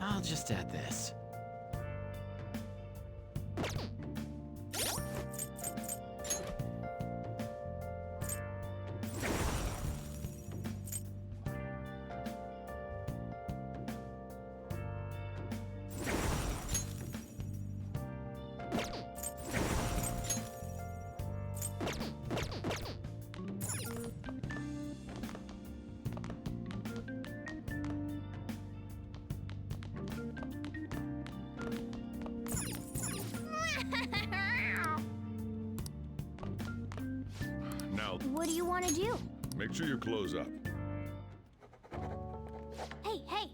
I'll just add this. Now, What do you want to do? make sure you close up. Hey, hey!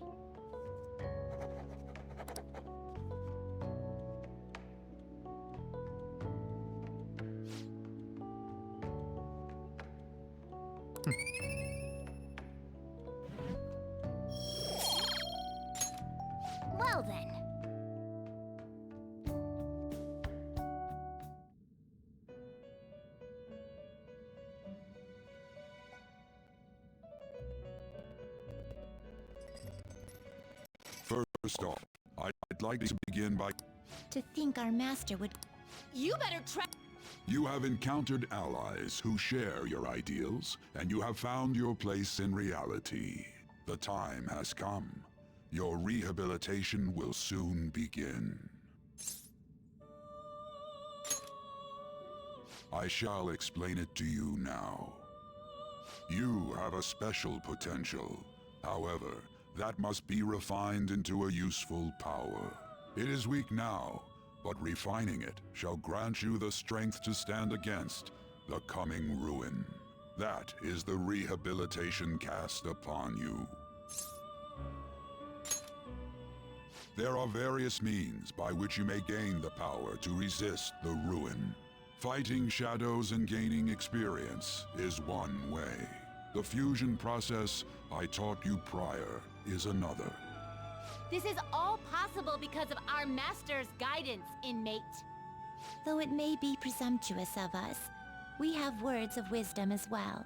Well then. First off, I'd like to begin by... To think our master would... You better try. You have encountered allies who share your ideals, and you have found your place in reality. The time has come. Your rehabilitation will soon begin. I shall explain it to you now. You have a special potential. However, that must be refined into a useful power. It is weak now, but refining it shall grant you the strength to stand against the coming ruin. That is the rehabilitation cast upon you. There are various means by which you may gain the power to resist the ruin. Fighting shadows and gaining experience is one way. The fusion process I taught you prior is another. This is all possible because of our master's guidance, inmate. Though it may be presumptuous of us, we have words of wisdom as well.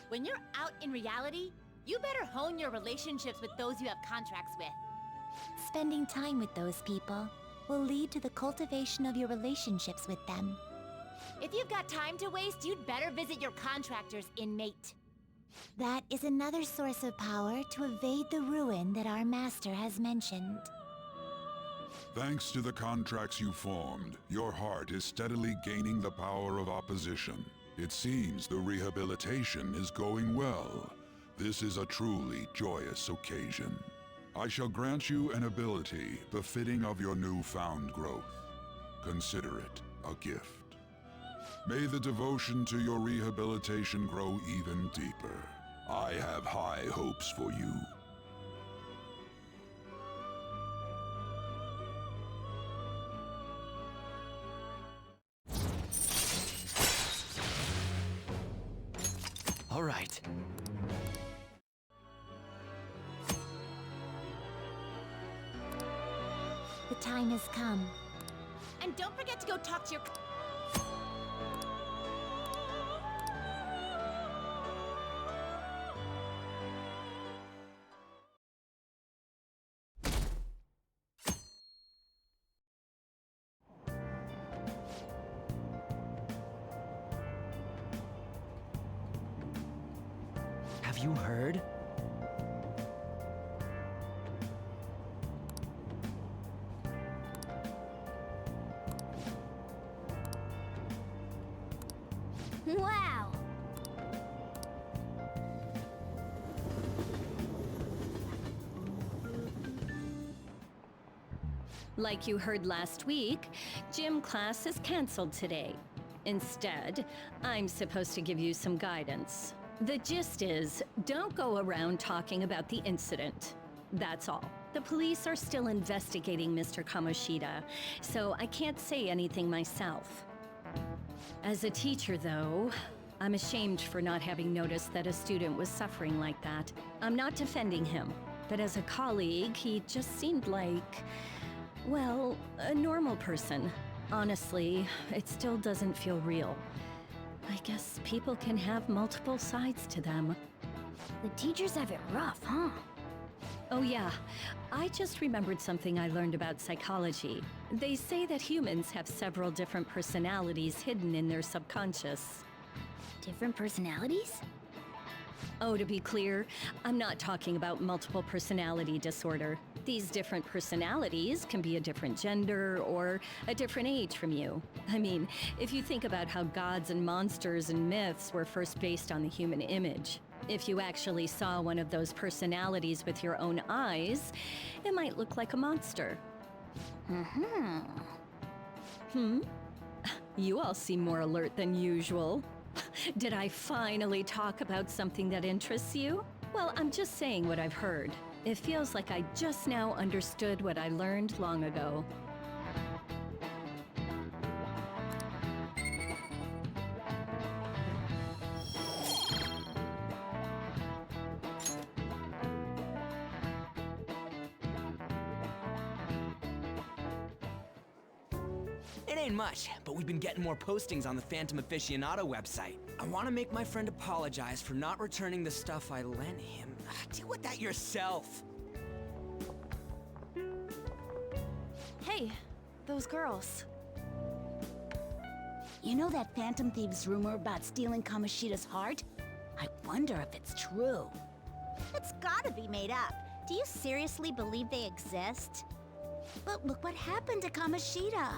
When you're out in reality, you better hone your relationships with those you have contracts with. Spending time with those people will lead to the cultivation of your relationships with them. If you've got time to waste, you'd better visit your contractors, inmate. That is another source of power to evade the ruin that our master has mentioned. Thanks to the contracts you formed, your heart is steadily gaining the power of opposition. It seems the rehabilitation is going well. This is a truly joyous occasion. I shall grant you an ability befitting of your newfound growth. Consider it a gift. May the devotion to your rehabilitation grow even deeper. I have high hopes for you. All right. The time has come. And don't forget to go talk to your... Have you heard? Wow! Like you heard last week, gym class is canceled today. Instead, I'm supposed to give you some guidance. The gist is, don't go around talking about the incident. That's all. The police are still investigating Mr. Kamoshida, so I can't say anything myself. As a teacher, though, I'm ashamed for not having noticed that a student was suffering like that. I'm not defending him, but as a colleague, he just seemed like, well, a normal person. Honestly, it still doesn't feel real. I guess people can have multiple sides to them. The teachers have it rough, huh? Oh yeah, I just remembered something I learned about psychology. They say that humans have several different personalities hidden in their subconscious. Different personalities? Oh, to be clear, I'm not talking about multiple personality disorder. These different personalities can be a different gender or a different age from you. I mean, if you think about how gods and monsters and myths were first based on the human image, if you actually saw one of those personalities with your own eyes, it might look like a monster. You all seem more alert than usual. Did I finally talk about something that interests you? Well, I'm just saying what I've heard. It feels like I just now understood what I learned long ago. It ain't much, but we've been getting more postings on the Phantom Aficionado website. I want to make my friend apologize for not returning the stuff I lent him. Deal with that yourself. Hey, those girls. You know that Phantom Thieves rumor about stealing Kamoshida's heart? I wonder if it's true. It's gotta be made up. Do you seriously believe they exist? But look what happened to Kamoshida.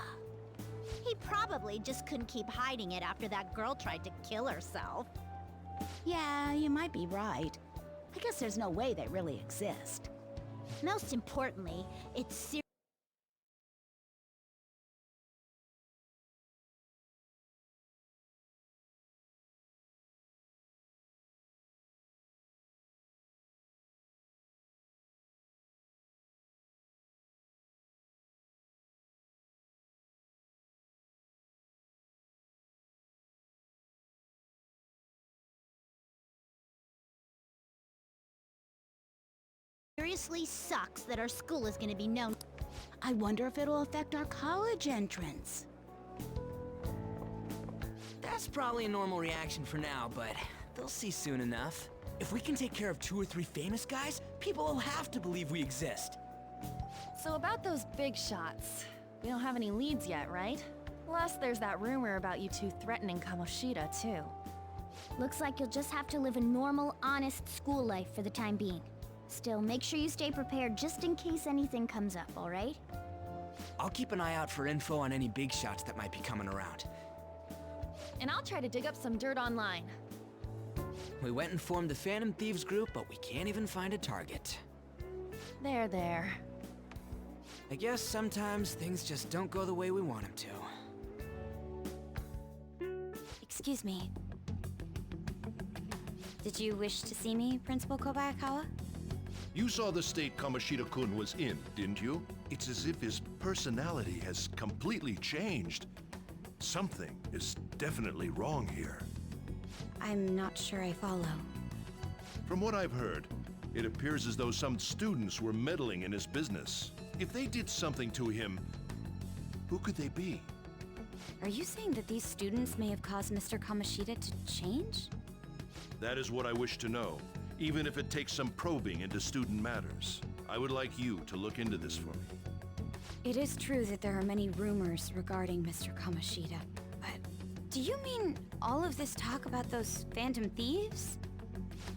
He probably just couldn't keep hiding it after that girl tried to kill herself. Yeah, you might be right. I guess there's no way they really exist. Most importantly, it's seriously sucks that our school is gonna be known. I wonder if it'll affect our college entrance. That's probably a normal reaction for now, but they'll see soon enough. If we can take care of 2 or 3 famous guys, people will have to believe we exist. So about those big shots, we don't have any leads yet, right? Plus, there's that rumor about you two threatening Kamoshida, too. Looks like you'll just have to live a normal, honest school life for the time being. Still, make sure you stay prepared just in case anything comes up, alright? I'll keep an eye out for info on any big shots that might be coming around. And I'll try to dig up some dirt online. We went and formed the Phantom Thieves group, but we can't even find a target. There. I guess sometimes things just don't go the way we want them to. Excuse me. Did you wish to see me, Principal Kobayakawa? You saw the state Kamoshida-kun was in, didn't you? It's as if his personality has completely changed. Something is definitely wrong here. I'm not sure I follow. From what I've heard, it appears as though some students were meddling in his business. If they did something to him, who could they be? Are you saying that these students may have caused Mr. Kamoshida to change? That is what I wish to know, even if it takes some probing into student matters. I would like you to look into this for me. It is true that there are many rumors regarding Mr. Kamoshida, but do you mean all of this talk about those Phantom Thieves?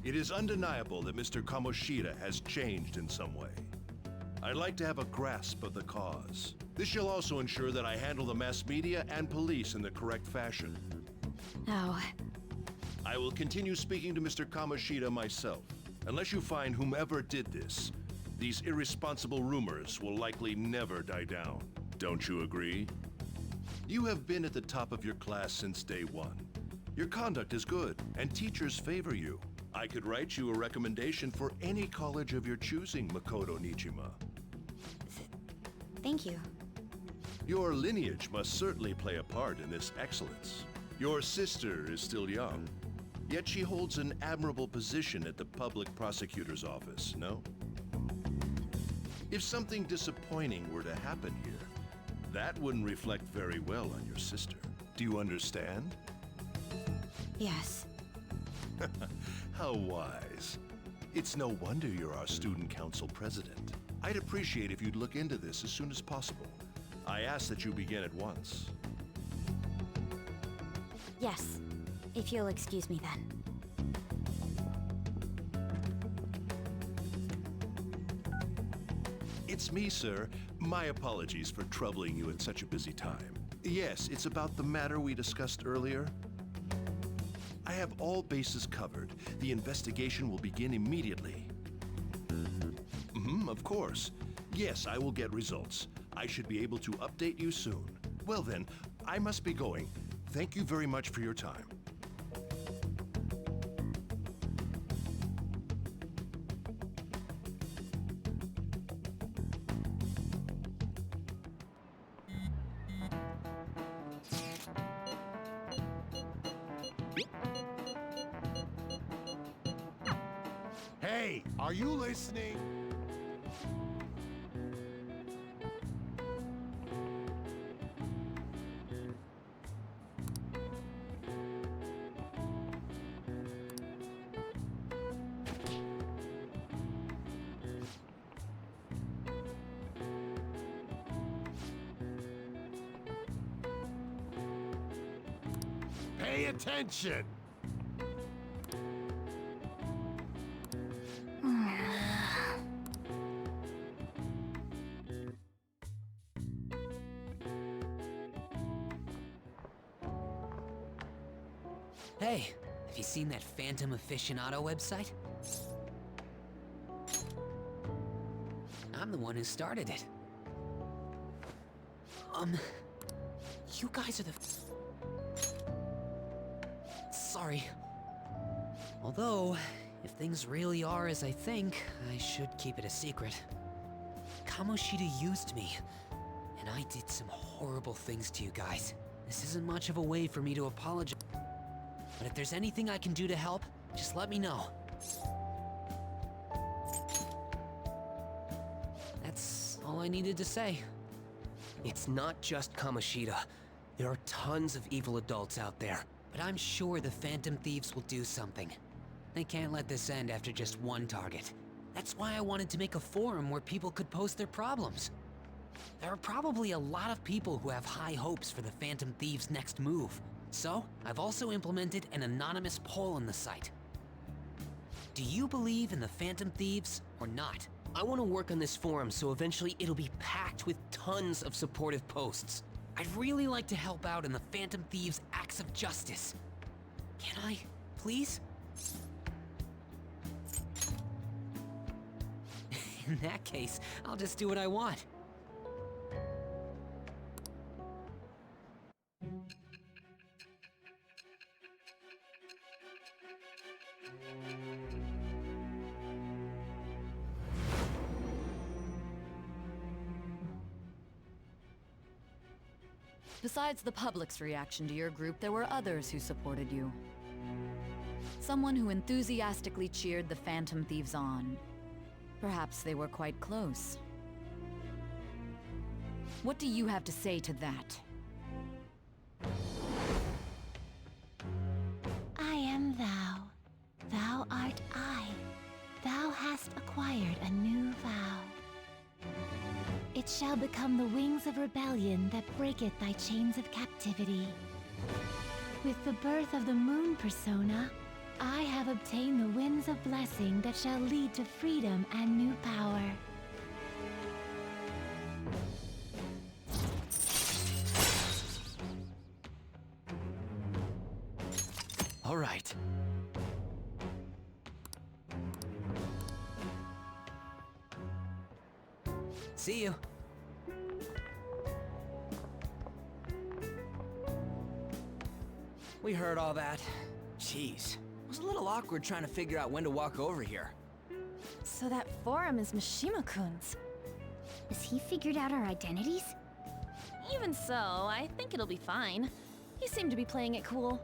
It is undeniable that Mr. Kamoshida has changed in some way. I'd like to have a grasp of the cause. This shall also ensure that I handle the mass media and police in the correct fashion. Oh, I will continue speaking to Mr. Kamoshida myself. Unless you find whomever did this, these irresponsible rumors will likely never die down. Don't you agree? You have been at the top of your class since day one. Your conduct is good, and teachers favor you. I could write you a recommendation for any college of your choosing, Makoto Nijima. thank you. Your lineage must certainly play a part in this excellence. Your sister is still young, yet she holds an admirable position at the public prosecutor's office, no? If something disappointing were to happen here, that wouldn't reflect very well on your sister. Do you understand? Yes. How wise. It's no wonder you're our student council president. I'd appreciate if you'd look into this as soon as possible. I ask that you begin at once. Yes, if you'll excuse me then. It's me, sir. My apologies for troubling you at such a busy time. Yes, it's about the matter we discussed earlier. I have all bases covered. The investigation will begin immediately. Of course. Yes, I will get results. I should be able to update you soon. Well then, I must be going. Thank you very much for your time. Hey, are you listening? Pay attention! Hey, have you seen that Phantom Aficionado website? I'm the one who started it. You guys are the... Sorry. Although, if things really are as I think, I should keep it a secret. Kamoshida used me, and I did some horrible things to you guys. This isn't much of a way for me to apologize. But if there's anything I can do to help, just let me know. That's all I needed to say. It's not just Kamoshida. There are tons of evil adults out there. But I'm sure the Phantom Thieves will do something. They can't let this end after just one target. That's why I wanted to make a forum where people could post their problems. There are probably a lot of people who have high hopes for the Phantom Thieves' next move. So, I've also implemented an anonymous poll on the site. Do you believe in the Phantom Thieves or not? I want to work on this forum so eventually it'll be packed with tons of supportive posts. I'd really like to help out in the Phantom Thieves' acts of justice. Can I, please? In that case, I'll just do what I want. Besides the public's reaction to your group, there were others who supported you. Someone who enthusiastically cheered the Phantom Thieves on. Perhaps they were quite close. What do you have to say to that? I am thou. Thou art I. Thou hast acquired a new vow. It shall become the wings of rebellion that breaketh thy chains of captivity. With the birth of the moon persona, I have obtained the winds of blessing that shall lead to freedom and new power. All right. See you. We heard all that. Jeez. It was a little awkward trying to figure out when to walk over here. So that forum is Mishima-kun's. Has he figured out our identities? Even so, I think it'll be fine. He seemed to be playing it cool.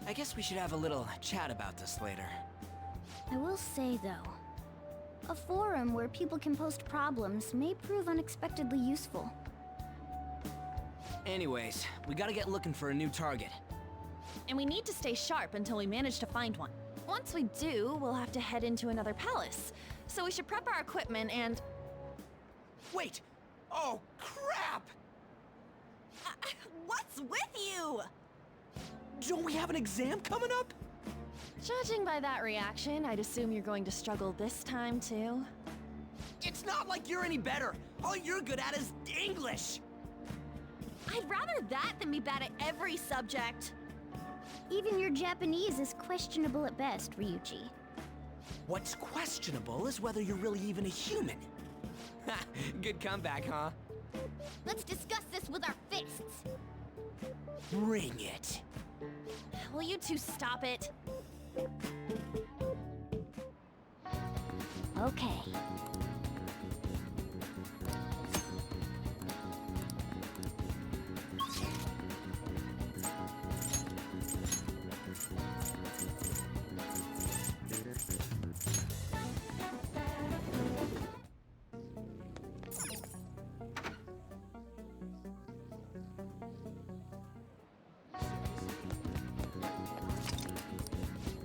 I guess we should have a little chat about this later. I will say, though, a forum where people can post problems may prove unexpectedly useful. Anyways, we gotta get looking for a new target. And we need to stay sharp until we manage to find one. once we do, we'll have to head into another palace. So we should prep our equipment and... Wait! Oh, crap! What's with you? Don't we have an exam coming up? Judging by that reaction, I'd assume you're going to struggle this time, too. It's not like you're any better. All you're good at is English. I'd rather that than be bad at every subject. Even your Japanese is questionable at best, Ryuji. What's questionable is whether you're really even a human. Good comeback, huh? Let's discuss this with our fists. Bring it. Will you two stop it? Okay.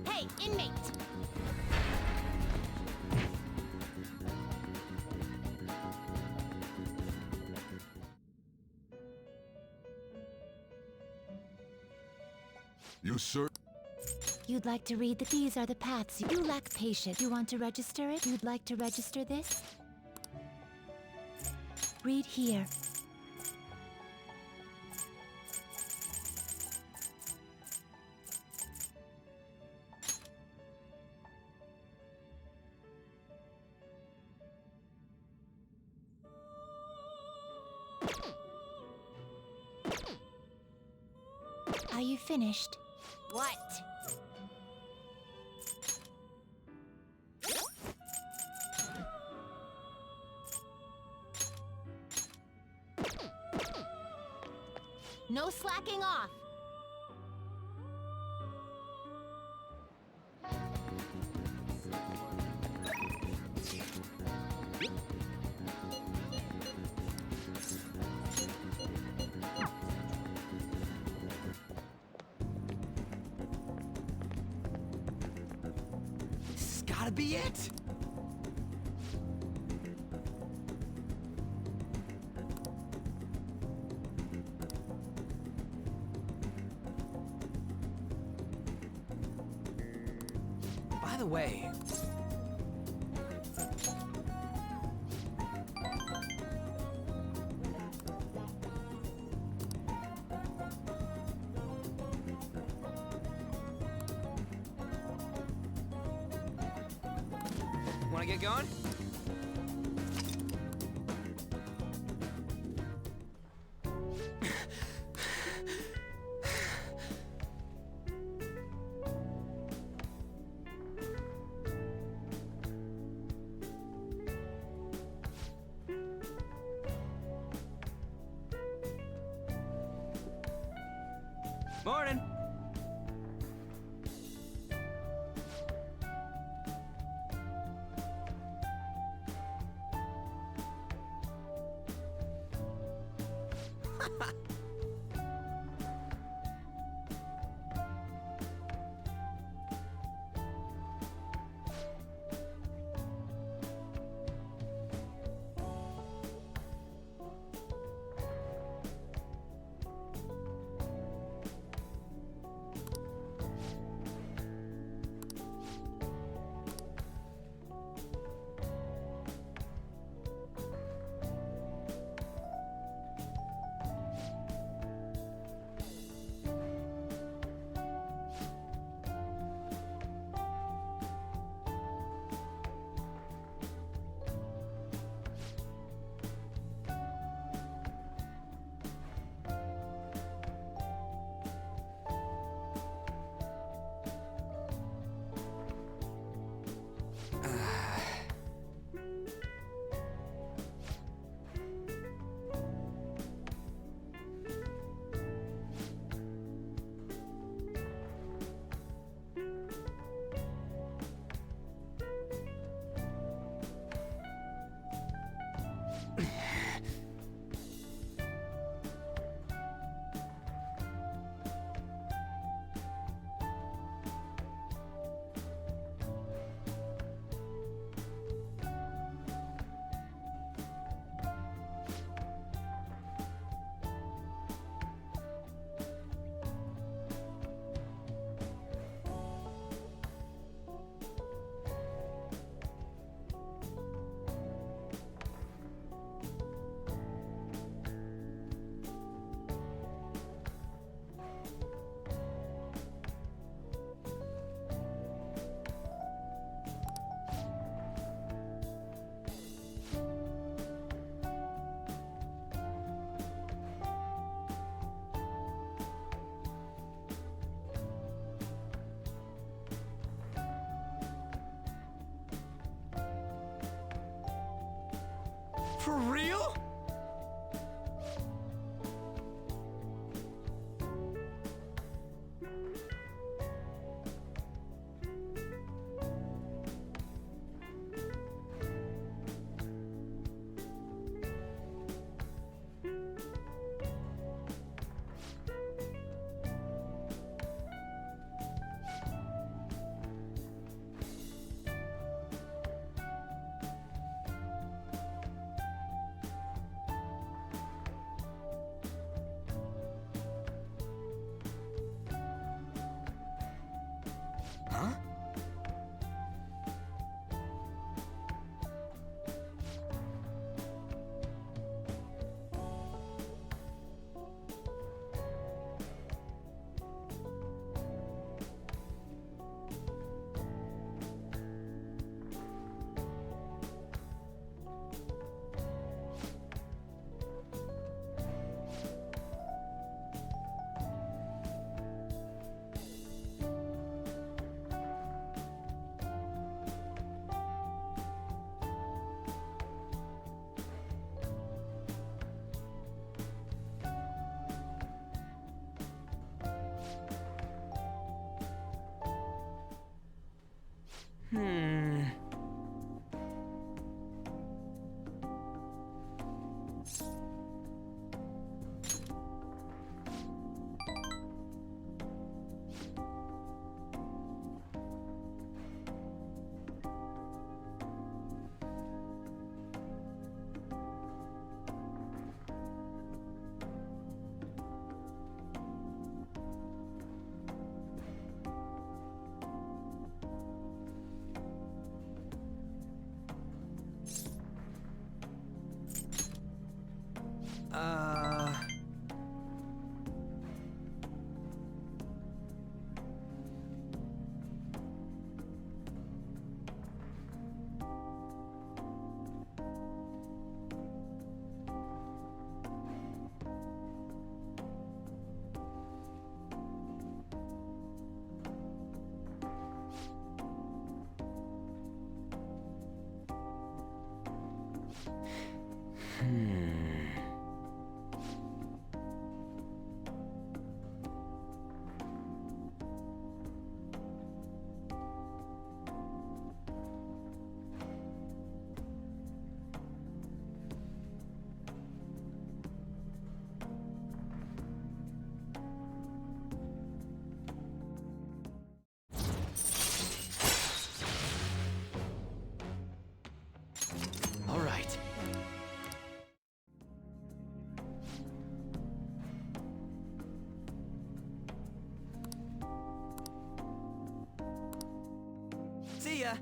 Hey, inmate! You sir. You'd like to read that these are the paths. You lack patience. You want to register it? You'd like to register this? Read here. Are you finished? What? No slacking off. This has gotta be it. By the way, wanna get going? Morning. For real? Huh? All right. See ya!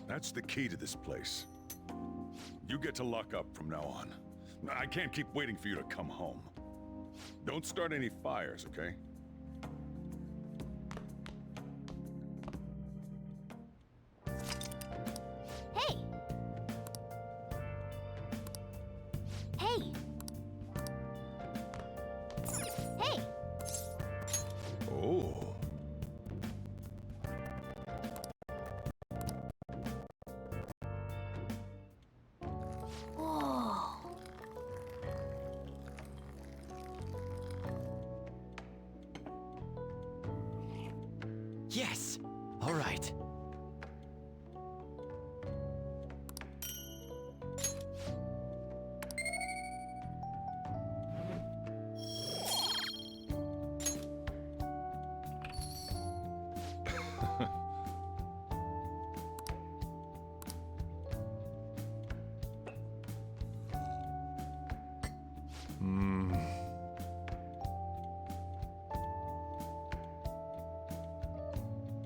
That's the key to this place. You get to lock up from now on. I can't keep waiting for you to come home. Don't start any fires, okay? Hey! Hey! Hey! Oh. Whoa! Yes. All right.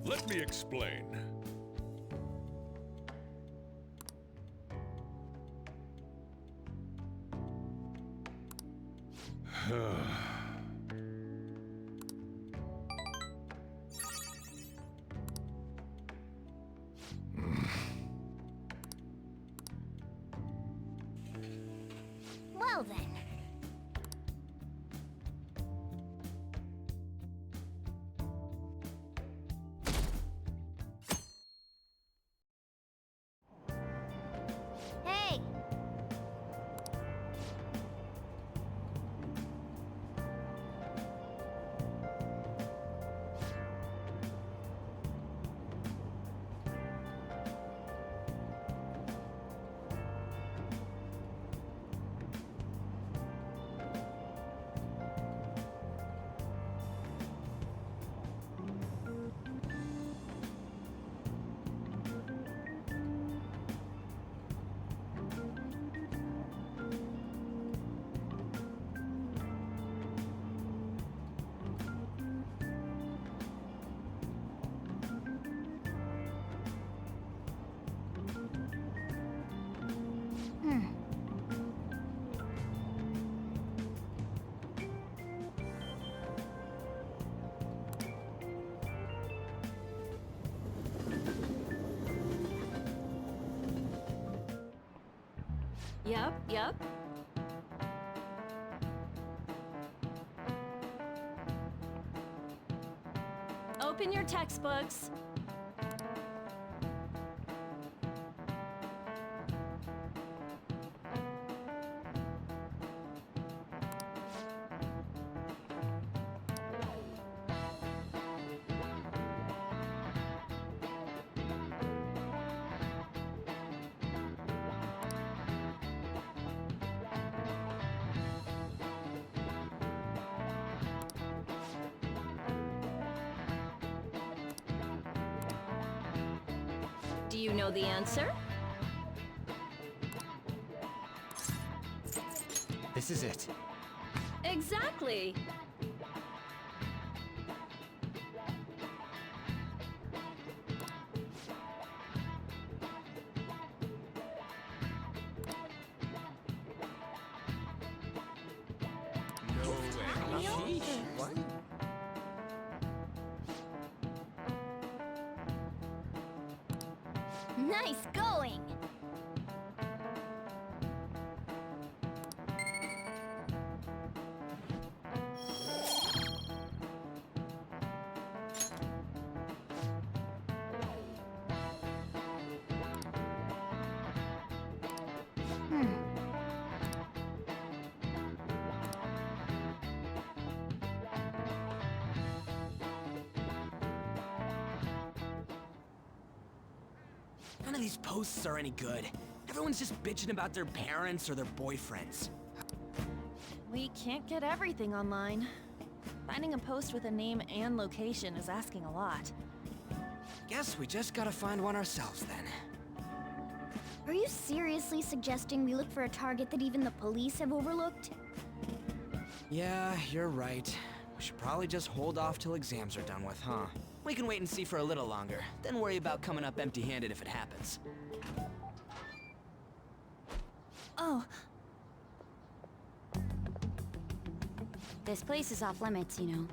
Let me explain. Well then. Hey! Yep. Open your textbooks. Do you know the answer? This is it. Exactly. No way. Sheesh. What? Nice going! None of these posts are any good. Everyone's just bitching about their parents or their boyfriends. We can't get everything online. Finding a post with a name and location is asking a lot. Guess we just gotta find one ourselves then. Are you seriously suggesting we look for a target that even the police have overlooked? Yeah, you're right. We should probably just hold off till exams are done with, huh? We can wait and see for a little longer, then worry about coming up empty-handed if it happens. Oh, This place is off limits, you know.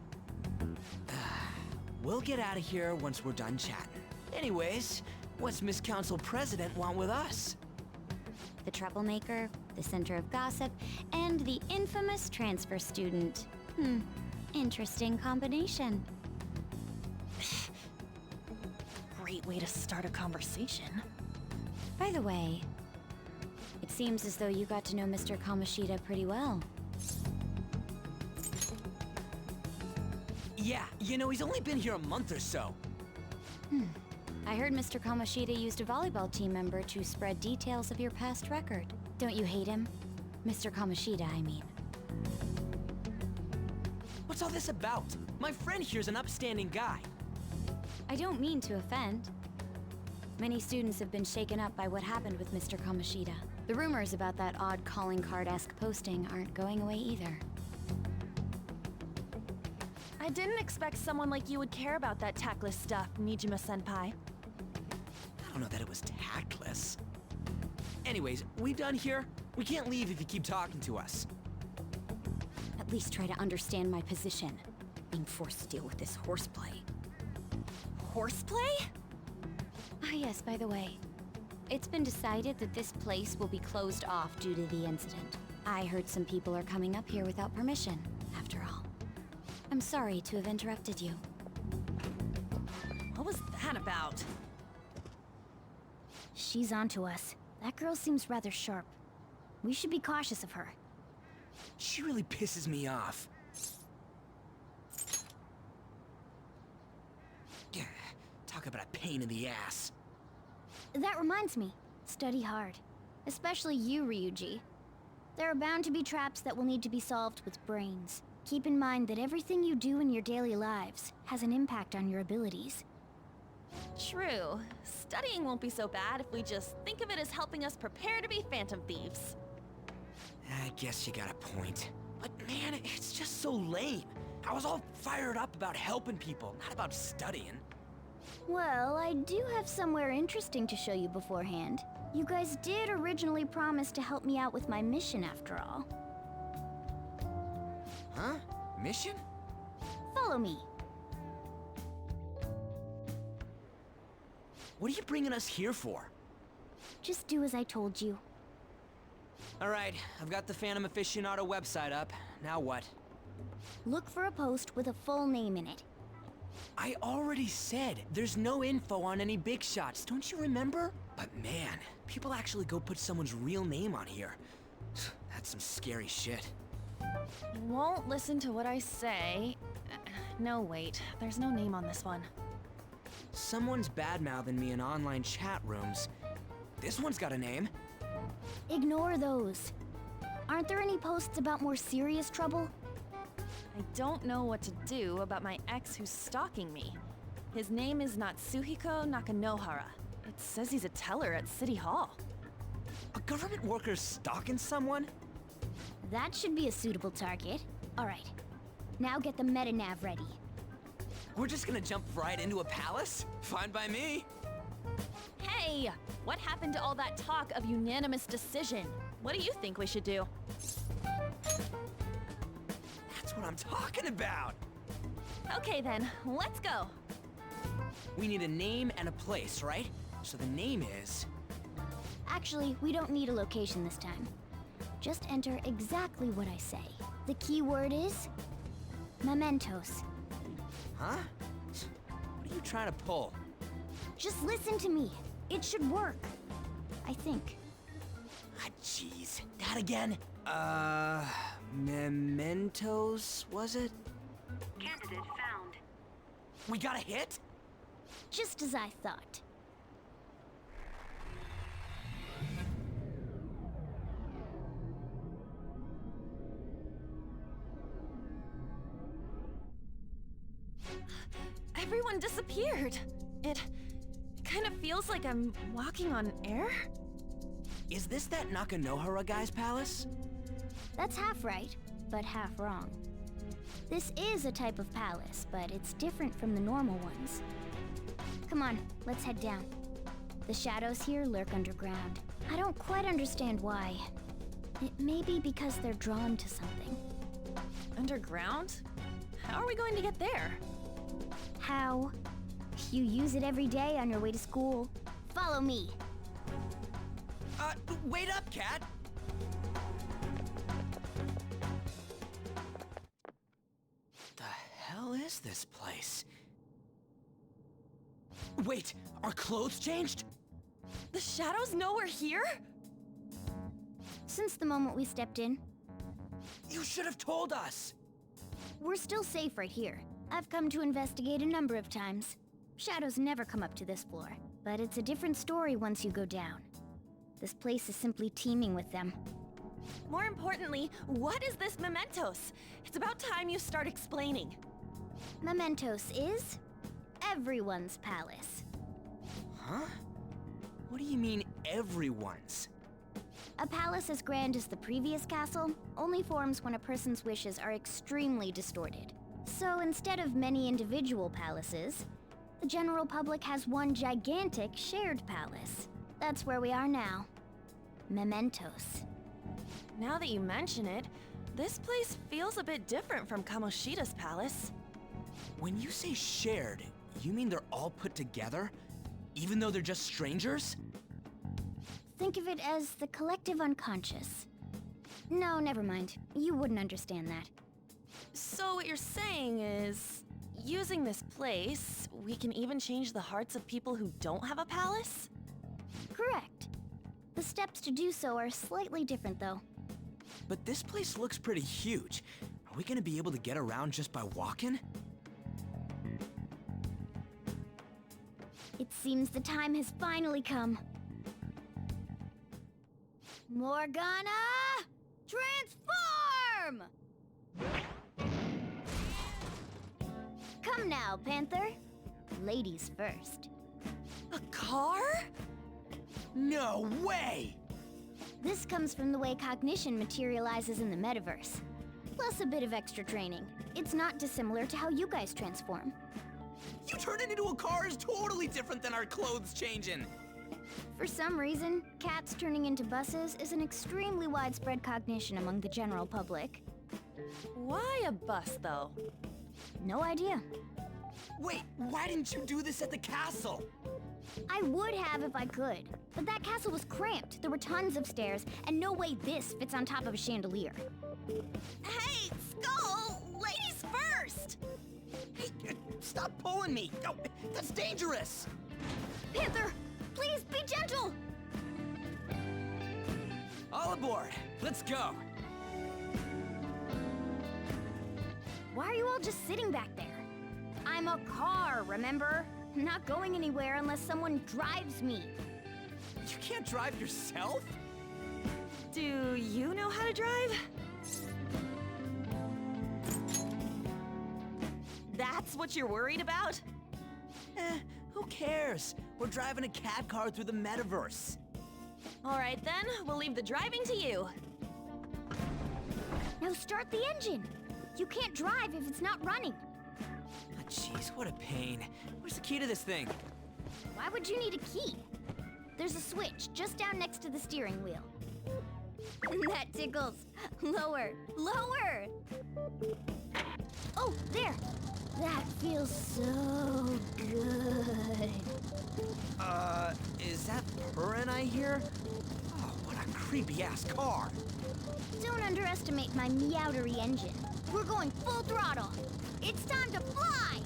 We'll get out of here once we're done chatting. Anyways, what's Miss Council President want with us? The troublemaker, the center of gossip, and the infamous transfer student. Interesting combination. great way to start a conversation. By the way, it seems as though you got to know Mr. Kamoshida pretty well. Yeah, you know, he's only been here a month or so. I heard Mr. Kamoshida used a volleyball team member to spread details of your past record. Don't you hate him? Mr. Kamoshida, I mean. What's all this about? My friend here's an upstanding guy. I don't mean to offend. Many students have been shaken up by what happened with Mr. Kamoshida. The rumors about that odd calling card-esque posting aren't going away either. I didn't expect someone like you would care about that tactless stuff, Nijima-senpai. I don't know that it was tactless. Anyways, we done here? We can't leave if you keep talking to us. At least try to understand my position. Being forced to deal with this horseplay. Horseplay? Ah yes, by the way. It's been decided that this place will be closed off due to the incident. I heard some people are coming up here without permission, after all. I'm sorry to have interrupted you. What was that about? She's onto us. That girl seems rather sharp. We should be cautious of her. She really pisses me off. Talk about a pain in the ass. That reminds me, study hard. Especially you, Ryuji. There are bound to be traps that will need to be solved with brains. Keep in mind that everything you do in your daily lives has an impact on your abilities. True. Studying won't be so bad if we just think of it as helping us prepare to be Phantom Thieves. I guess you got a point. But man, it's just so lame. I was all fired up about helping people, not about studying. Well, I do have somewhere interesting to show you beforehand. You guys did originally promise to help me out with my mission after all. Huh? Mission? Follow me. What are you bringing us here for? Just do as I told you. Alright, I've got the Phantom Aficionado website up. Now what? Look for a post with a full name in it. I already said there's no info on any big shots, don't you remember? But man, people actually go put someone's real name on here. That's some scary shit. You won't listen to what I say. No, wait. There's no name on this one. Someone's bad-mouthing me in online chat rooms. This one's got a name. Ignore those. Aren't there any posts about more serious trouble? I don't know what to do about my ex who's stalking me. His name is Natsuhiko Nakanohara. It says he's a teller at City Hall. A government worker stalking someone? That should be a suitable target. Alright. Now get the metanav ready. We're just gonna jump right into a palace? Fine by me. Hey! What happened to all that talk of unanimous decision? What do you think we should do? That's what I'm talking about! Okay then, let's go! We need a name and a place, right? So the name is... Actually, we don't need a location this time. Just enter exactly what I say. The key word is... mementos. Huh? What are you trying to pull? Just listen to me. It should work. I think. Ah, jeez. That again? Mementos, was it? Candidate found. We got a hit? Just as I thought. Everyone disappeared. It kind of feels like I'm walking on air. Is this that Nakanohara guy's palace? That's half right, but half wrong. This is a type of palace, but it's different from the normal ones. Come on, let's head down. The shadows here lurk underground. I don't quite understand why. It may be because they're drawn to something. Underground? How are we going to get there? How? You use it every day on your way to school. Follow me. Wait up, Cat! The hell is this place? Wait, our clothes changed? The shadows know we're here? Since the moment we stepped in, You should have told us! we're still safe right here. I've come to investigate a number of times. Shadows never come up to this floor, but it's a different story once you go down. This place is simply teeming with them. More importantly, what is this mementos? It's about time you start explaining. Mementos is everyone's palace. Huh? What do you mean, everyone's? A palace as grand as the previous castle only forms when a person's wishes are extremely distorted. So instead of many individual palaces, the general public has one gigantic shared palace. That's where we are now. Mementos. Now that you mention it, this place feels a bit different from Kamoshida's palace. When you say shared, you mean they're all put together? Even though they're just strangers? Think of it as the collective unconscious. No, never mind. You wouldn't understand that. So what you're saying is, using this place, we can even change the hearts of people who don't have a palace? Correct. The steps to do so are slightly different, though. But this place looks pretty huge. Are we gonna be able to get around just by walking? It seems the time has finally come. Morgana! Transform! Come now, Panther. Ladies first. A car? No way! This comes from the way cognition materializes in the metaverse. Plus a bit of extra training. It's not dissimilar to how you guys transform. You turning into a car is totally different than our clothes changing. For some reason, cats turning into buses is an extremely widespread cognition among the general public. Why a bus, though? No idea. Wait, why didn't you do this at the castle? I would have if I could, but that castle was cramped. There were tons of stairs, and no way this fits on top of a chandelier. Hey, Skull! Ladies first! Hey, stop pulling me! Oh, that's dangerous! Panther, please be gentle! All aboard! Let's go! Why are you all just sitting back there? I'm a car, remember? Not going anywhere unless someone drives me. You can't drive yourself? Do you know how to drive? That's what you're worried about? Who cares? We're driving a cat car through the metaverse. All right then, we'll leave the driving to you. Now start the engine. You can't drive if it's not running. Oh, jeez, what a pain. Where's the key to this thing? Why would you need a key? There's a switch just down next to the steering wheel. That tickles. Lower, lower! Oh, there! That feels so good. Is that purring I hear? Oh, what a creepy-ass car. Don't underestimate my meowdery engine. We're going full throttle. It's time to fly!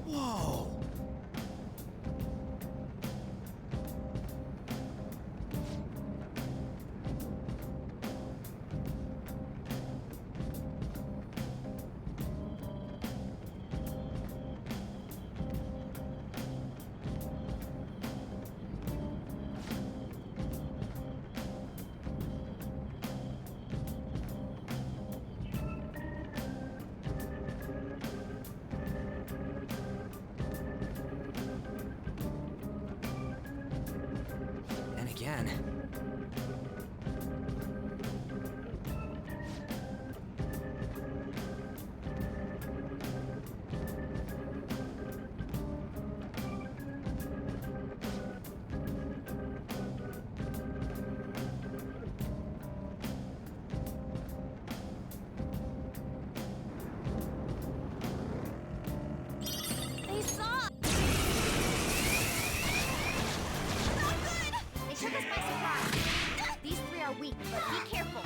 Whoa! And again. They saw us! Not good! They took us by surprise. These three are weak, but be careful.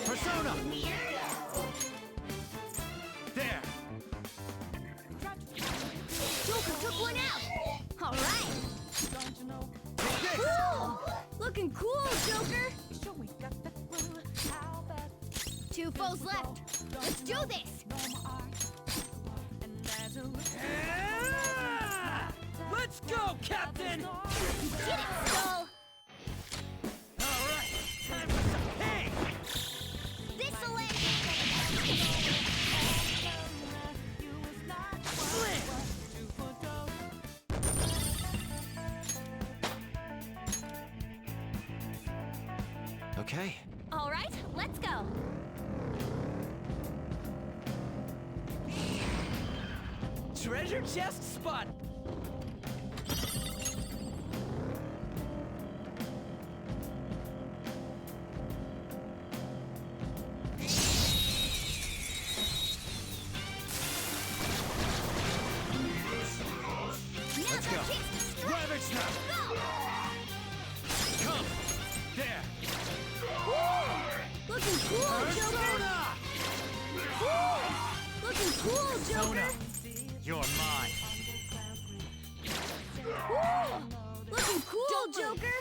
Persona! There! Joker took one out! All right! Take this! Cool! Looking cool, Joker! 2 foes left. Let's do this! Let's go, Captain! You did it, Skull! Alright, time for some pay! This'll end! Slam! Treasure chest spot! Let's go. Rabbit snap! Come! There! Looking cool, Joker! Looking cool, Joker! You're mine. Looking cool, Joker!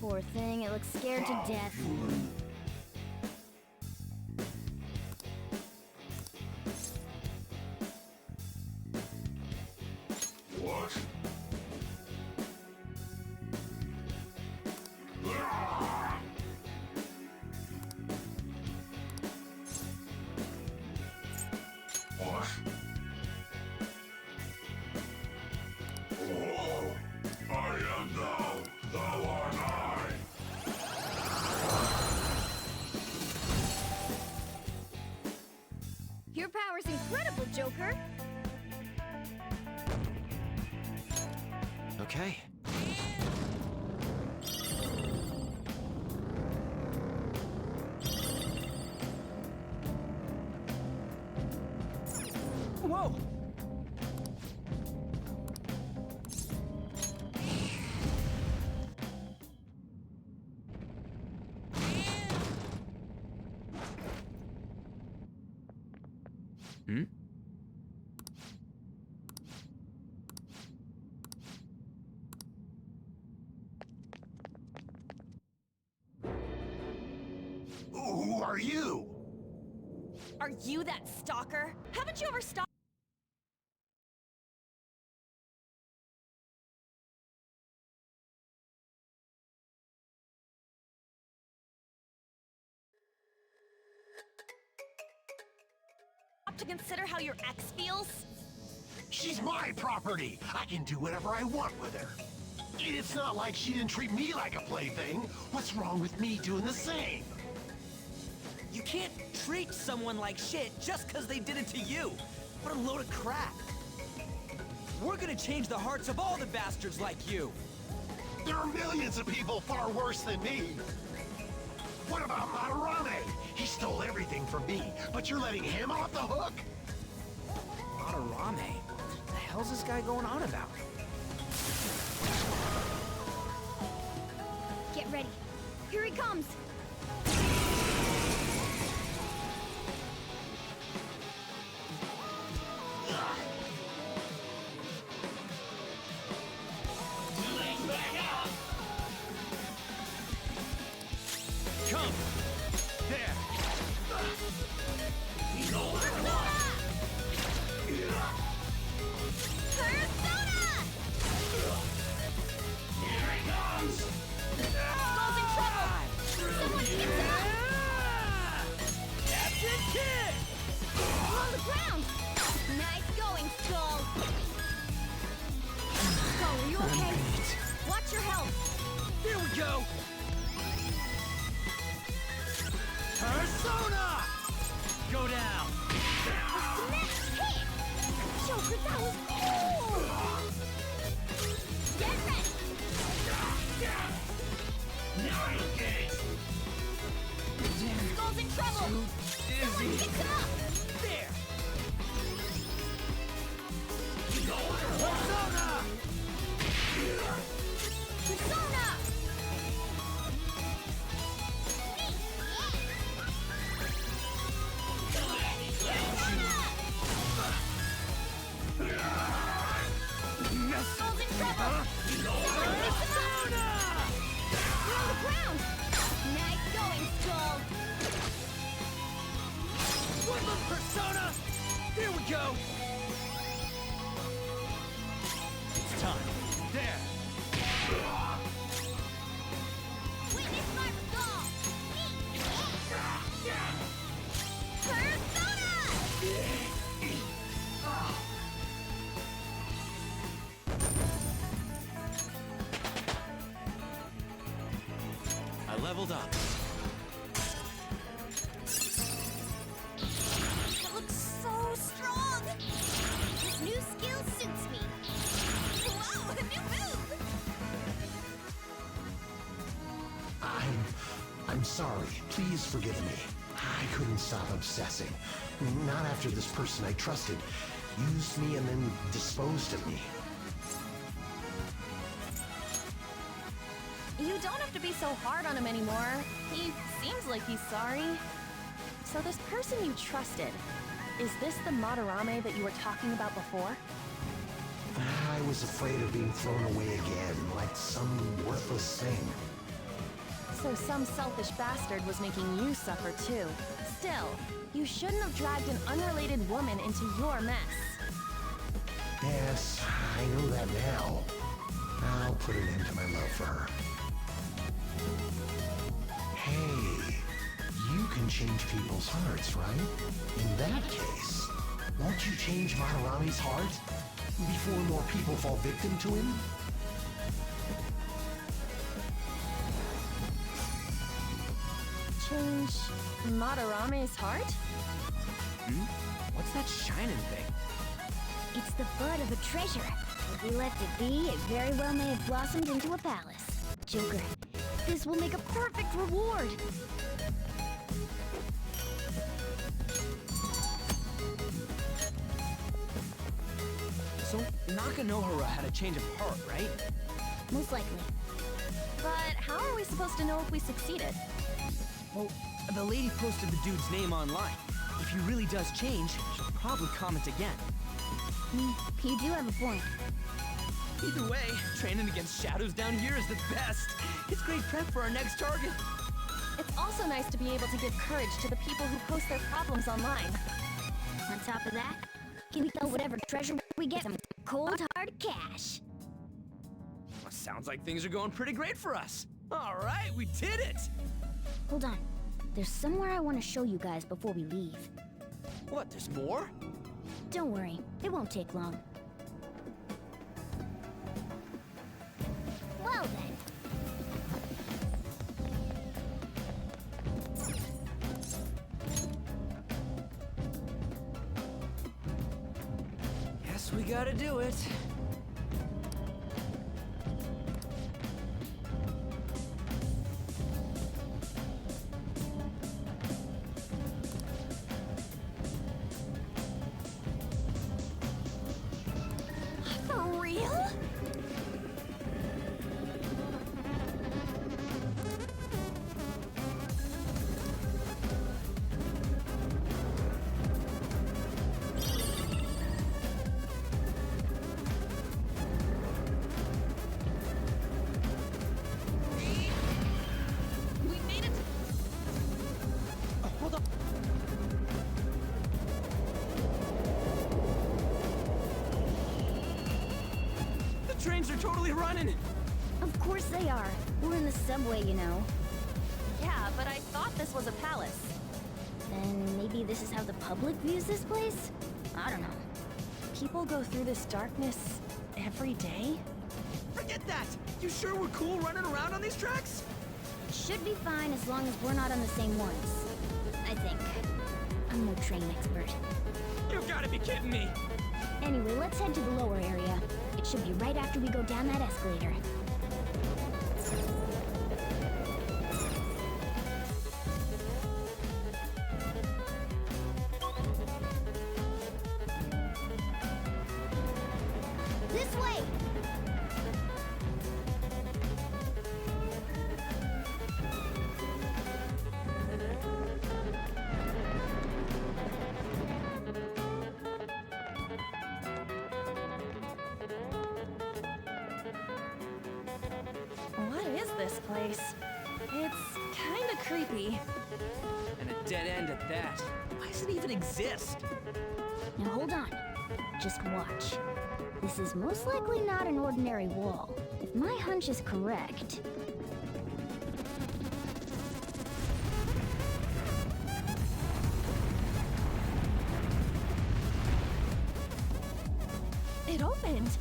Poor thing, it looks scared to death. What? What? Oh, I am thou, thou art I. Your power's incredible, Joker! Okay. Whoa! Hmm? Who are you? Are you that stalker? Haven't you ever stalked? To consider how your ex feels? She's my property. I can do whatever I want with her. It's not like she didn't treat me like a plaything. What's wrong with me doing the same? You can't treat someone like shit just because they did it to you. What a load of crap. We're gonna change the hearts of all the bastards like you. There are millions of people far worse than me. What about Madarame? He stole everything from me, but you're letting him off the hook? Madarame? What the hell's this guy going on about? Get ready. Here he comes! Come! There! Here we go! Persona! Go down! Joker, that was cool! Get ready! Skull's in trouble! Someone pick him up! There! Persona! Persona! Skull's in trouble! Someone pick him up! You're on the ground! Nice going, Skull! Woodland Persona! Here we go! It's time. There! Witness my resolve! Persona! I leveled up. I'm sorry. Please forgive me. I couldn't stop obsessing. Not after this person I trusted used me and then disposed of me. You don't have to be so hard on him anymore. He seems like he's sorry. So this person you trusted, is this the Madarame that you were talking about before? I was afraid of being thrown away again, like some worthless thing. So some selfish bastard was making you suffer too. Still, you shouldn't have dragged an unrelated woman into your mess. Yes, I know that now. I'll put an end to my love for her. Hey, you can change people's hearts, right? In that case, won't you change Madarame's heart before more people fall victim to him? Change Madarame's heart? What's that shining thing? It's the bud of a treasure. If we left it be, it very well may have blossomed into a palace. Joker, this will make a perfect reward. So, Nakanohara had a change of heart, right? Most likely. But how are we supposed to know if we succeeded? Well, the lady posted the dude's name online. If he really does change, she'll probably comment again. You do have a point. Either way, training against shadows down here is the best. It's great prep for our next target. It's also nice to be able to give courage to the people who post their problems online. On top of that, can we sell whatever treasure we get some cold hard cash? Well, sounds like things are going pretty great for us. All right, we did it! Hold on. There's somewhere I want to show you guys before we leave. What, there's more? Don't worry, it won't take long. Well then. Guess we gotta do it. For real? We made it! Hold up. The trains are totally running! Of course they are. We're in the subway, you know. Yeah, but I thought this was a palace. Then maybe this is how the public views this place? I don't know. People go through this darkness every day? Forget that! You sure we're cool running around on these tracks? Should be fine as long as we're not on the same ones. I think. I'm no train expert. You gotta be kidding me! Anyway, let's head to the lower area. It should be right after we go down that escalator. This way! What is this place? It's kinda creepy. And a dead end at that. Why does it even exist? Now hold on. Just watch. This is most likely not an ordinary wall. If my hunch is correct... It opened!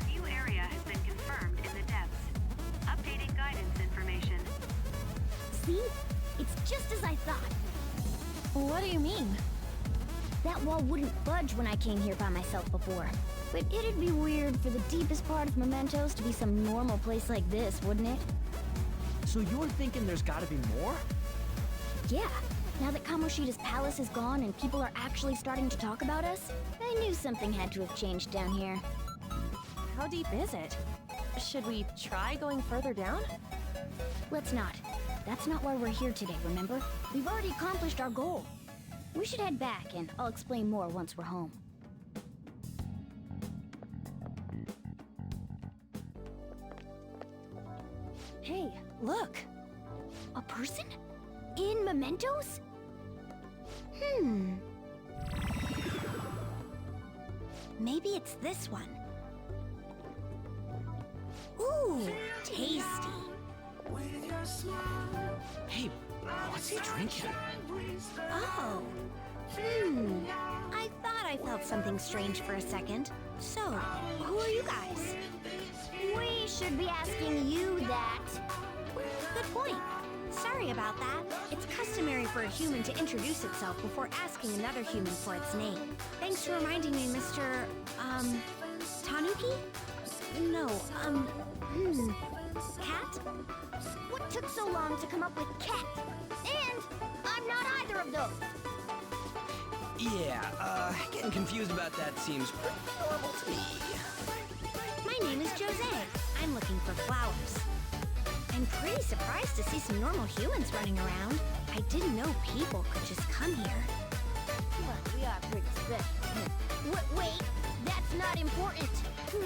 A new area has been confirmed in the depths. Updating guidance information. See? It's just as I thought. What do you mean? That wall wouldn't budge when I came here by myself before. But it'd be weird for the deepest part of Mementos to be some normal place like this, wouldn't it? So you're thinking there's gotta be more? Yeah. Now that Kamoshida's palace is gone and people are actually starting to talk about us, I knew something had to have changed down here. How deep is it? Should we try going further down? Let's not. That's not why we're here today, remember? We've already accomplished our goal. We should head back, and I'll explain more once we're home. Hey, look! A person? In mementos? Maybe it's this one. Ooh, tasty. Hey, what's he drinking? Oh. I thought I felt something strange for a second. So, who are you guys? We should be asking you that. Good point. Sorry about that. It's customary for a human to introduce itself before asking another human for its name. Thanks for reminding me, Mr. Tanuki? No, Cat? What took so long to come up with cat? And I'm not either of those. Yeah, getting confused about that seems pretty normal to me. My name is Jose. I'm looking for flowers. I'm pretty surprised to see some normal humans running around. I didn't know people could just come here. Well, we are pretty special. Wait, that's not important. Who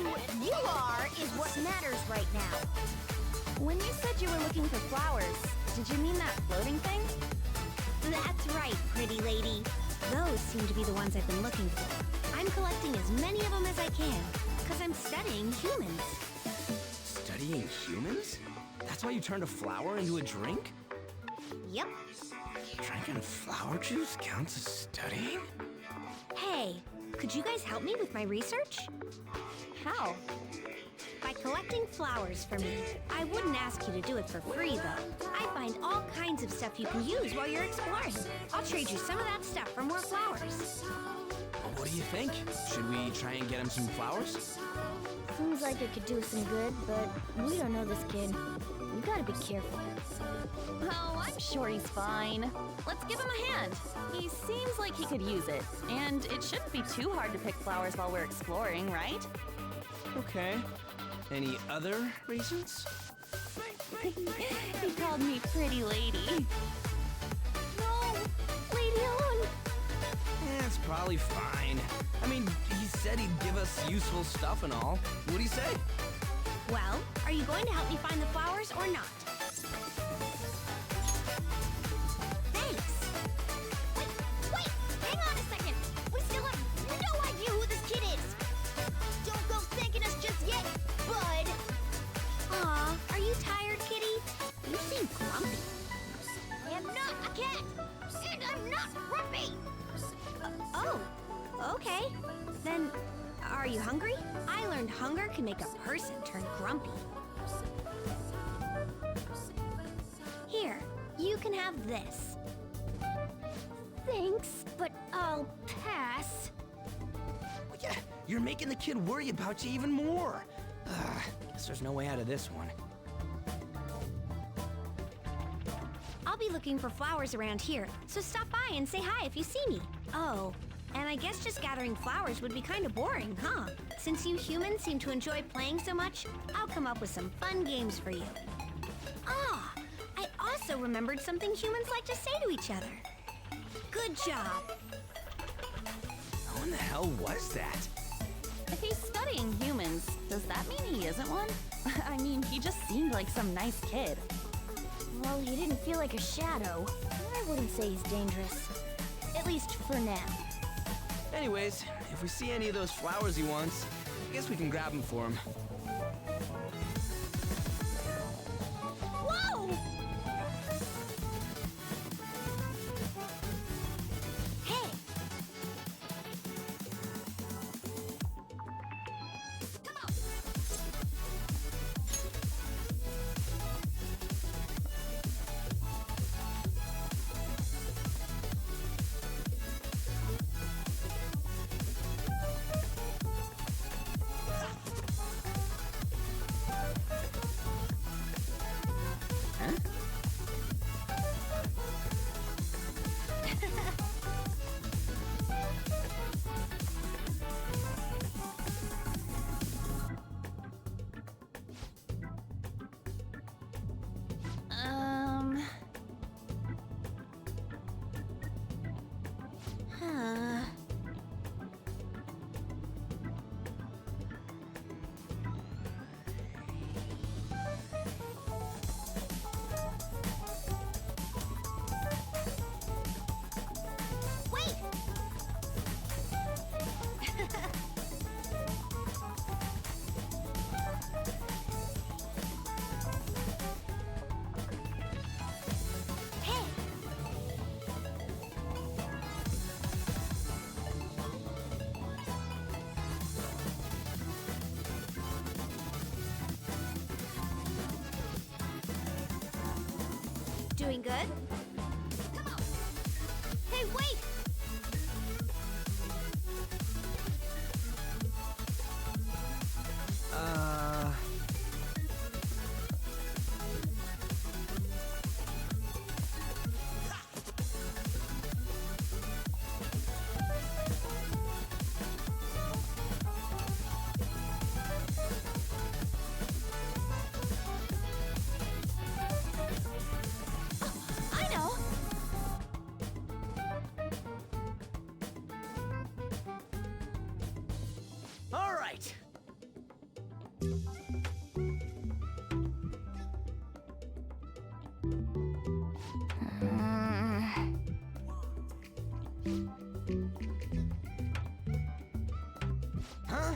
you are is what matters right now. When you said you were looking for flowers, did you mean that floating thing? That's right, pretty lady. Those seem to be the ones I've been looking for. I'm collecting as many of them as I can, because I'm studying humans. Studying humans? That's why you turned a flower into a drink? Yep. Drinking flower juice counts as studying? Hey, could you guys help me with my research? How? By collecting flowers for me. I wouldn't ask you to do it for free, though. I find all kinds of stuff you can use while you're exploring. I'll trade you some of that stuff for more flowers. What do you think? Should we try and get him some flowers? Seems like it could do some good, but we don't know this kid. We gotta be careful. Oh, I'm sure he's fine. Let's give him a hand. He seems like he could use it. And it shouldn't be too hard to pick flowers while we're exploring, right? Okay. Any other reasons? He called me pretty lady. No! Leave me alone! It's probably fine. I mean, he said he'd give us useful stuff and all. What'd he say? Well, are you going to help me find the flowers or not? Thanks! Wait! Hang on a second! We still have no idea who this kid is! Don't go thanking us just yet, bud! Aw, are you tired, kitty? You seem grumpy. I am not a cat! And I'm not grumpy! Oh, okay. Then, are you hungry? I learned hunger can make a person turn grumpy. Here, you can have this. Thanks, but I'll pass. Well, yeah, you're making the kid worry about you even more. Guess there's no way out of this one. I'll be looking for flowers around here, so stop by and say hi if you see me. Oh, and I guess just gathering flowers would be kind of boring, huh? Since you humans seem to enjoy playing so much, I'll come up with some fun games for you. Ah, I also remembered something humans like to say to each other. Good job. Who in the hell was that? If he's studying humans, does that mean he isn't one? I mean, he just seemed like some nice kid. Well, he didn't feel like a shadow. I wouldn't say he's dangerous. At least for now. Anyways, if we see any of those flowers he wants, I guess we can grab them for him. Whoa! Hey! Come on! Huh. Wait! Hey! Doing good? Come on! Hey, wait! I know! All right. Huh?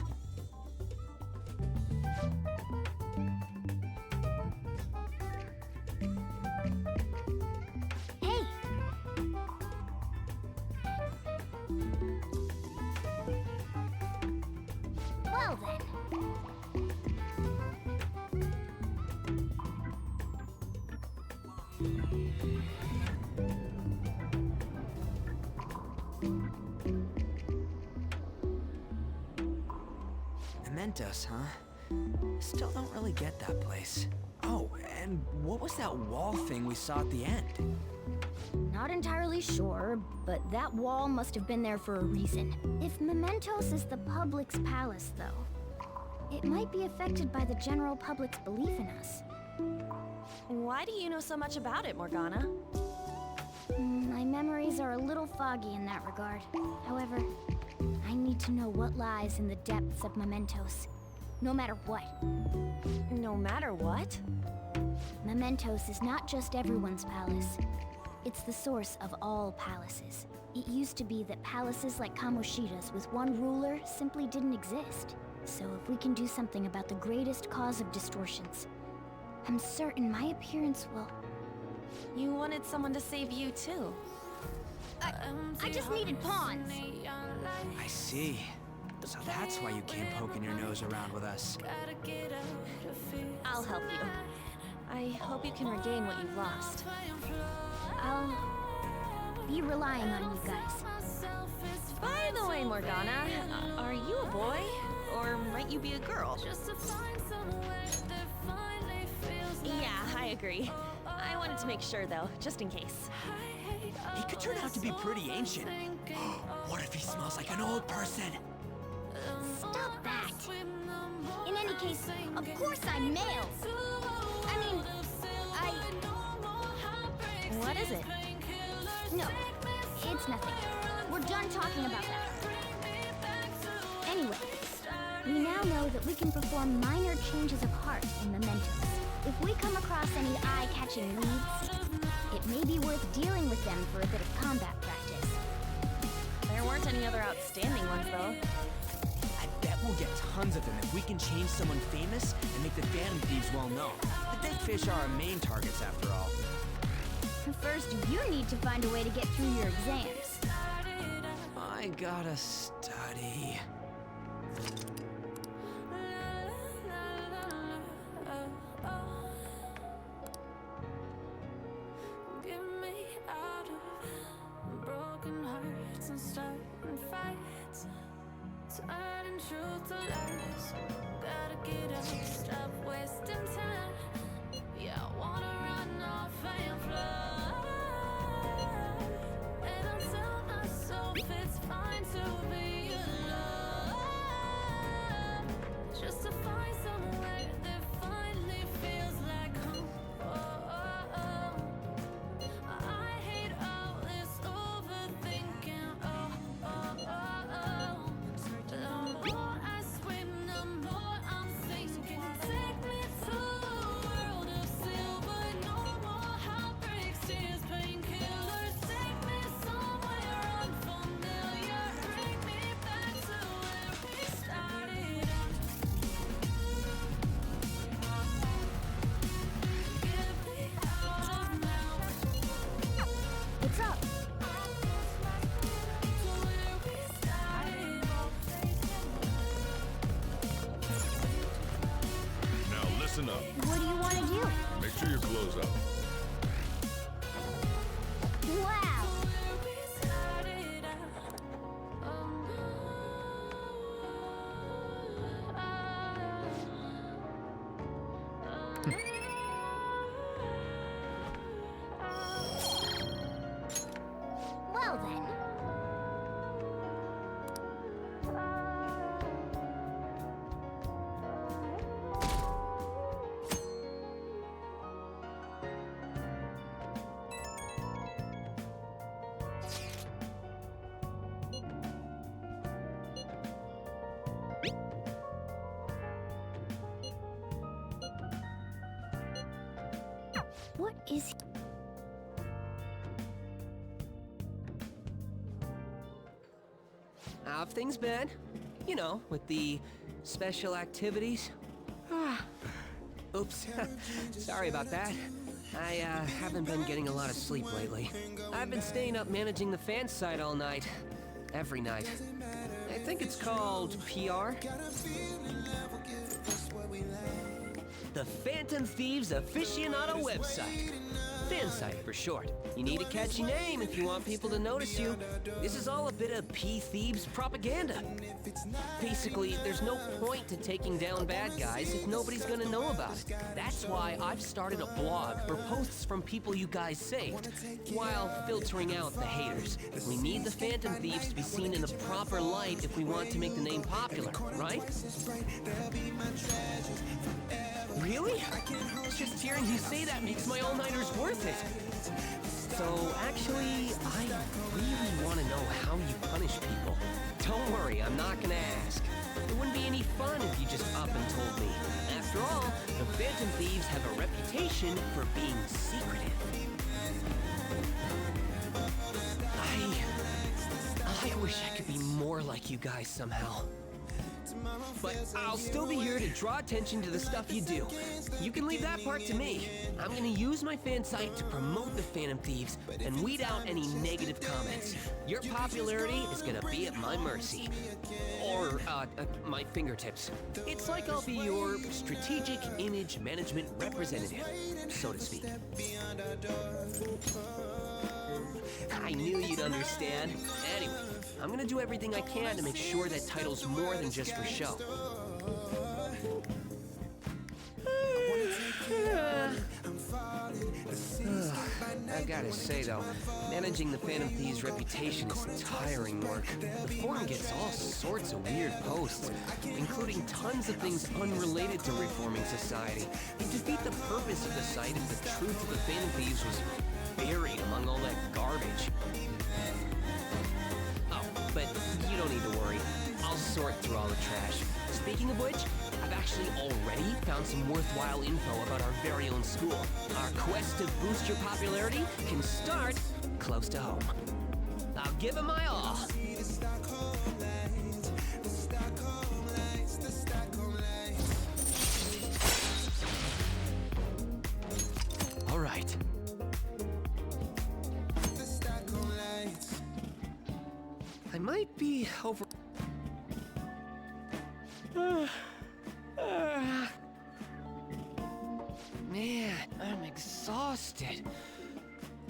Hey! Well then. Mementos, huh? Still don't really get that place. Oh, and what was that wall thing we saw at the end? Not entirely sure, but that wall must have been there for a reason. If Mementos is the public's palace, though, it might be affected by the general public's belief in us. Why do you know so much about it, Morgana? My memories are a little foggy in that regard. However, I need to know what lies in the depths of Mementos. No matter what. No matter what? Mementos is not just everyone's palace. It's the source of all palaces. It used to be that palaces like Kamoshida's with one ruler simply didn't exist. So if we can do something about the greatest cause of distortions, I'm certain my appearance will... You wanted someone to save you, too. I just needed pawns. I see. So that's why you came poking your nose around with us. I'll help you. I hope you can regain what you've lost. I'll be relying on you guys. By the way, Morgana, are you a boy? Or might you be a girl? Yeah, I agree. I wanted to make sure, though, just in case. He could turn out to be pretty ancient. What if he smells like an old person? Stop that! In any case, of course I'm male! I mean, What is it? No, it's nothing. We're done talking about that. Anyway, we now know that we can perform minor changes of heart in Mementos. If we come across any eye-catching leads, it may be worth dealing with them for a bit of combat practice. There weren't any other outstanding ones, though. I bet we'll get tons of them if we can change someone famous and make the Phantom Thieves well known. The dead fish are our main targets, after all. First, you need to find a way to get through your exams. I gotta study. Get me out of broken hearts and starting fights, turning truth to lies. Gotta get up, stop wasting time. Yeah, I wanna run What is he? How have things been? You know, with the special activities. Oops. Sorry about that. I haven't been getting a lot of sleep lately. I've been staying up managing the fan site all night. Every night. I think it's called PR. The Phantom Thieves Aficionado website. Fan site for short. You need a catchy name if you want people to notice you. This is all a bit of P-Thieves propaganda. Basically, there's no point to taking down bad guys if nobody's gonna know about it. That's why I've started a blog for posts from people you guys saved, while filtering out the haters. We need the Phantom Thieves to be seen in the proper light if we want to make the name popular, right? Really? Just hearing you say that makes my all-nighters worth it. So, actually, I really want to know how you punish people. Don't worry, I'm not gonna ask. It wouldn't be any fun if you just up and told me. After all, the Phantom Thieves have a reputation for being secretive. I wish I could be more like you guys somehow. But I'll still be here to draw attention to the stuff you do. You can leave that part to me. I'm gonna use my fan site to promote the Phantom Thieves and weed out any negative comments. Your popularity is gonna be at my mercy. Or, my fingertips. It's like I'll be your strategic image management representative, so to speak. I knew you'd understand. Anyway, I'm gonna do everything I can to make sure that title's more than just for show. I gotta say though, managing the Phantom Thieves' reputation is tiring work. The forum gets all sorts of weird posts, including tons of things unrelated to reforming society. It'd defeat the purpose of the site if the truth of the Phantom Thieves was buried among all that garbage. Oh, but you don't need to worry. I'll sort through all the trash. Speaking of which, I've actually already found some worthwhile info about our very own school. Our quest to boost your popularity can start close to home. I'll give it my all. All right. I might be over... Man, I'm exhausted.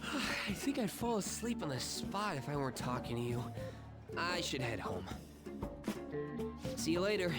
I think I'd fall asleep on the spot if I weren't talking to you. I should head home. See you later.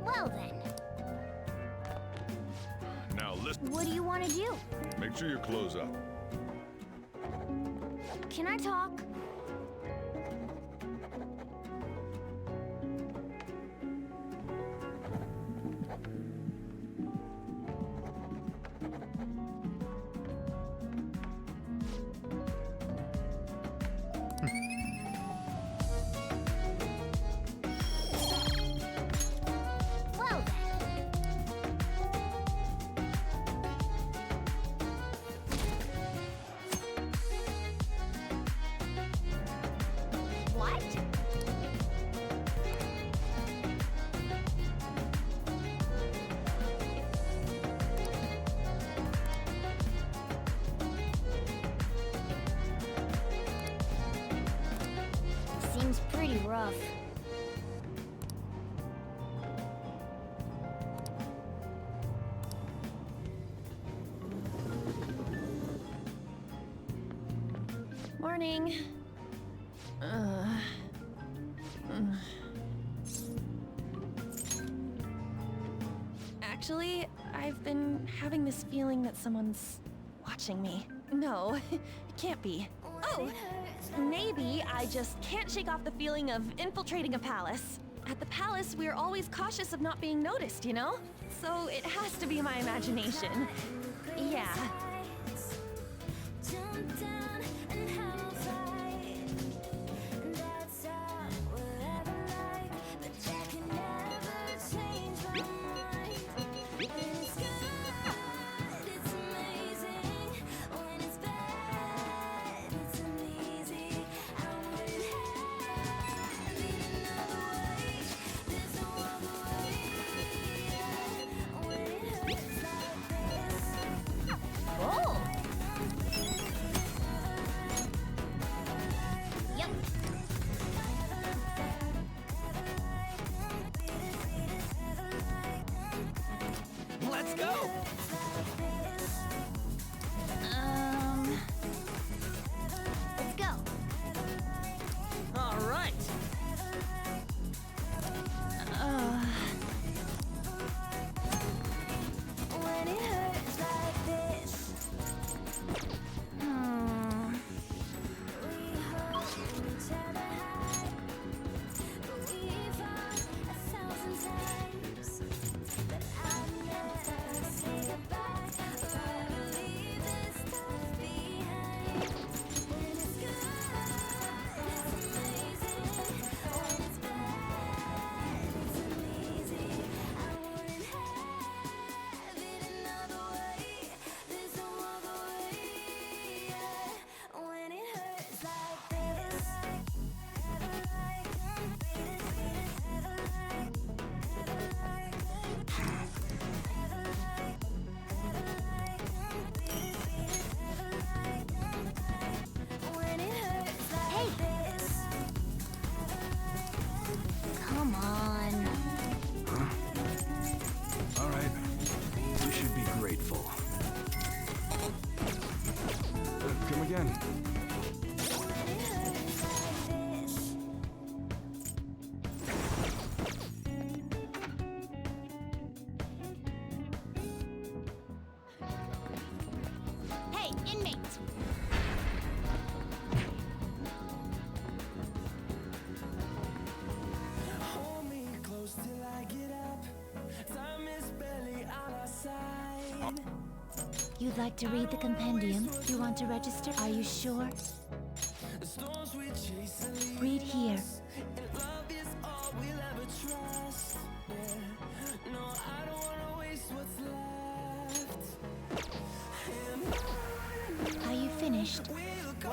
Well then, Now listen. what do you want to do? Make sure your clothes up. Can I talk? Well then. What? Seems pretty rough. morning. Actually, I've been having this feeling that someone's watching me. No, it can't be. Oh, maybe I just can't shake off the feeling of infiltrating a palace. At the palace, we're always cautious of not being noticed, you know? So it has to be my imagination. Yeah. Let's go! Let's go. All right! When it hurts like this, we hold each other high, but we fall 1,000 times. But I never say goodbye, or ever leave this stuff behind. When it's good, it's amazing. When it's bad, it's uneasy. I wouldn't have it another way. There's no other way. When it hurts like this. When it hurts like this. Come on. All right. We should be grateful. Come again. Hey, inmate! Hold me close till I get up. Time is barely on our side. You'd like to read the compendium? You want to register? Are you sure? The storms we chase and leave Read here. us, and love is all we'll ever trust. Yeah. No, I don't wanna waste what's left. And Are you finished? we'll go